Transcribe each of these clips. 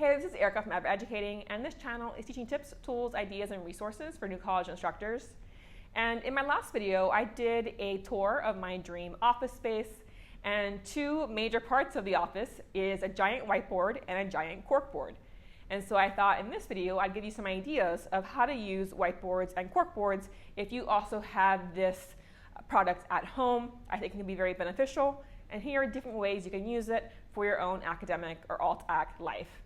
Hey, this is Erica from Ever Educating, and this channel is teaching tips, tools, ideas, and resources for new college instructors. And in my last video, I did a tour of my dream office space, and two major parts of the office is a giant whiteboard and a giant corkboard. And so I thought in this video, I'd give you some ideas of how to use whiteboards and corkboards if you also have this product at home. I think it can be very beneficial, and here are different ways you can use it for your own academic or alt-ac life.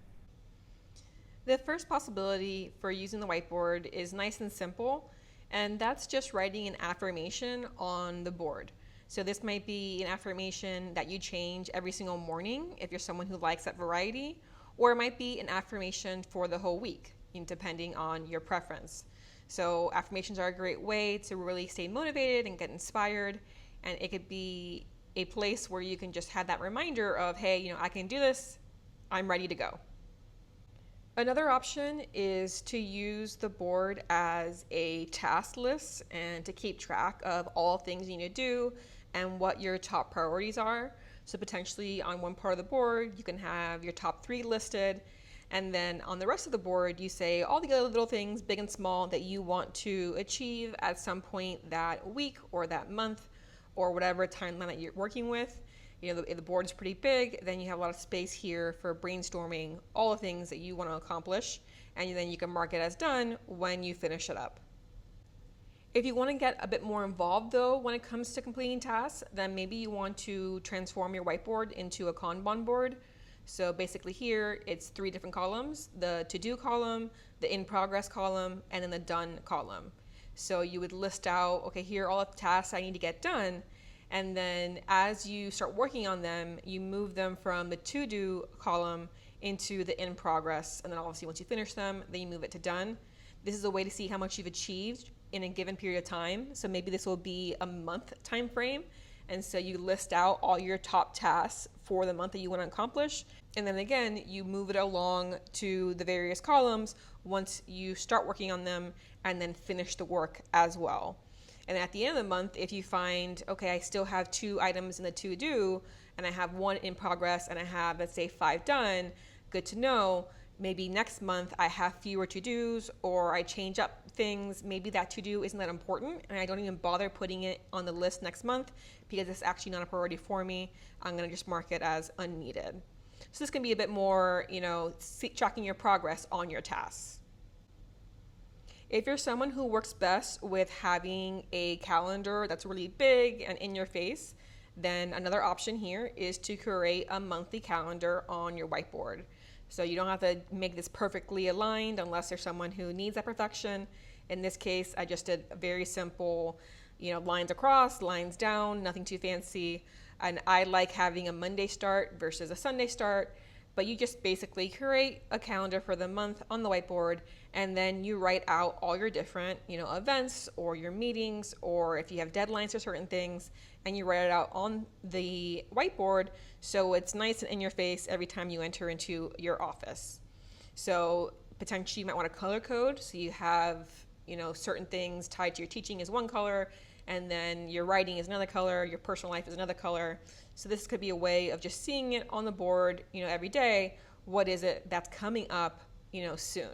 The first possibility for using the whiteboard is nice and simple, and that's just writing an affirmation on the board. So this might be an affirmation that you change every single morning if you're someone who likes that variety, or it might be an affirmation for the whole week, depending on your preference. So affirmations are a great way to really stay motivated and get inspired, and it could be a place where you can just have that reminder of, hey, I can do this, I'm ready to go. Another option is to use the board as a task list and to keep track of all things you need to do and what your top priorities are. So potentially on one part of the board, you can have your top 3 listed, and then on the rest of the board, you say all the other little things, big and small, that you want to achieve at some point that week or that month or whatever timeline that you're working with. If the board is pretty big, then you have a lot of space here for brainstorming all the things that you want to accomplish, and then you can mark it as done when you finish it up. If you want to get a bit more involved though when it comes to completing tasks, then maybe you want to transform your whiteboard into a Kanban board. So basically here it's 3 different columns: the to-do column, the in-progress column, and then the done column. So you would list out, okay, here are all the tasks I need to get done. And then as you start working on them, you move them from the to-do column into the in progress. And then obviously once you finish them, then you move it to done. This is a way to see how much you've achieved in a given period of time. So maybe this will be a month time frame. And so you list out all your top tasks for the month that you want to accomplish. And then again, you move it along to the various columns once you start working on them and then finish the work as well. And at the end of the month, if you find, okay, I still have 2 items in the to-do and I have 1 in progress and I have, let's say, 5 done, good to know. Maybe next month I have fewer to-dos, or I change up things. Maybe that to-do isn't that important and I don't even bother putting it on the list next month because it's actually not a priority for me. I'm going to just mark it as unneeded. So this can be a bit more, tracking your progress on your tasks. If you're someone who works best with having a calendar that's really big and in your face, then another option here is to create a monthly calendar on your whiteboard. So you don't have to make this perfectly aligned unless you're someone who needs that perfection. In this case, I just did a very simple, lines across, lines down, nothing too fancy. And I like having a Monday start versus a Sunday start. But you just basically create a calendar for the month on the whiteboard, and then you write out all your different, events or your meetings, or if you have deadlines for certain things, and you write it out on the whiteboard so it's nice and in your face every time you enter into your office. So potentially you might want to color code, so you have, certain things tied to your teaching is one color, and then your writing is another color, your personal life is another color. So this could be a way of just seeing it on the board, every day. What is it that's coming up, soon?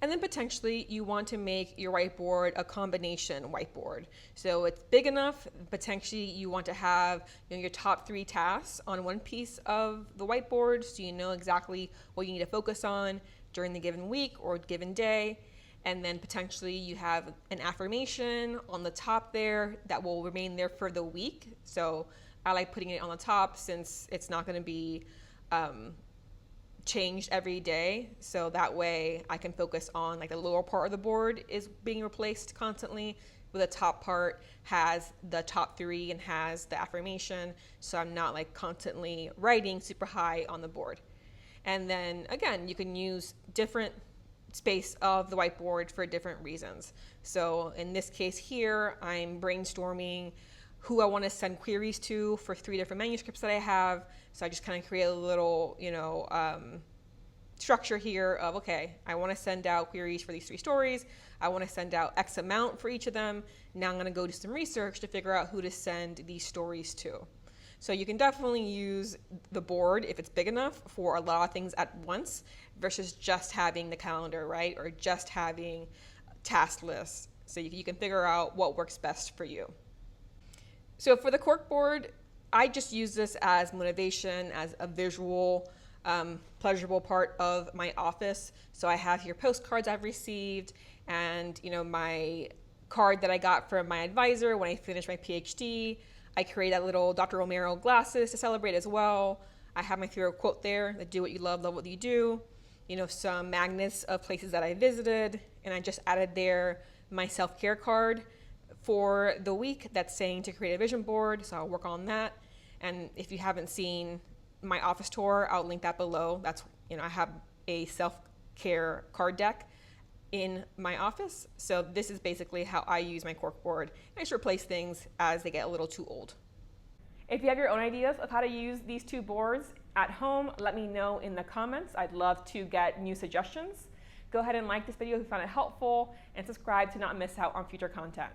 And then potentially you want to make your whiteboard a combination whiteboard. So it's big enough, potentially you want to have your top 3 tasks on one piece of the whiteboard, so you know exactly what you need to focus on during the given week or given day. And then potentially you have an affirmation on the top there that will remain there for the week. So I like putting it on the top since it's not going to be changed every day. So that way I can focus on the lower part of the board is being replaced constantly, but the top part has the top 3 and has the affirmation. So I'm not constantly writing super high on the board. And then again, you can use different space of the whiteboard for different reasons. So in this case here, I'm brainstorming who I want to send queries to for 3 different manuscripts that I have. So I just kind of create a little, structure here of, okay, I want to send out queries for these 3 stories. I want to send out X amount for each of them. Now I'm going to go do some research to figure out who to send these stories to. So you can definitely use the board if it's big enough for a lot of things at once versus just having the calendar, right? Or just having task lists. So you can figure out what works best for you. So for the Corkboard, I just use this as motivation, as a visual, pleasurable part of my office. So I have here postcards I've received and my card that I got from my advisor when I finished my PhD. I created little Dr. Romero glasses to celebrate as well. I have my favorite quote there, that do what you love what you do. Some magnets of places that I visited, and I just added there my self-care card for the week that's saying to create a vision board, so I'll work on that. And if you haven't seen my office tour, I'll link that below. That's, I have a self-care card deck in my office. So this is basically how I use my Corkboard. I just replace things as they get a little too old. If you have your own ideas of how to use these two boards at home, let me know in the comments. I'd love to get new suggestions. Go ahead and like this video if you found it helpful, and subscribe to not miss out on future content.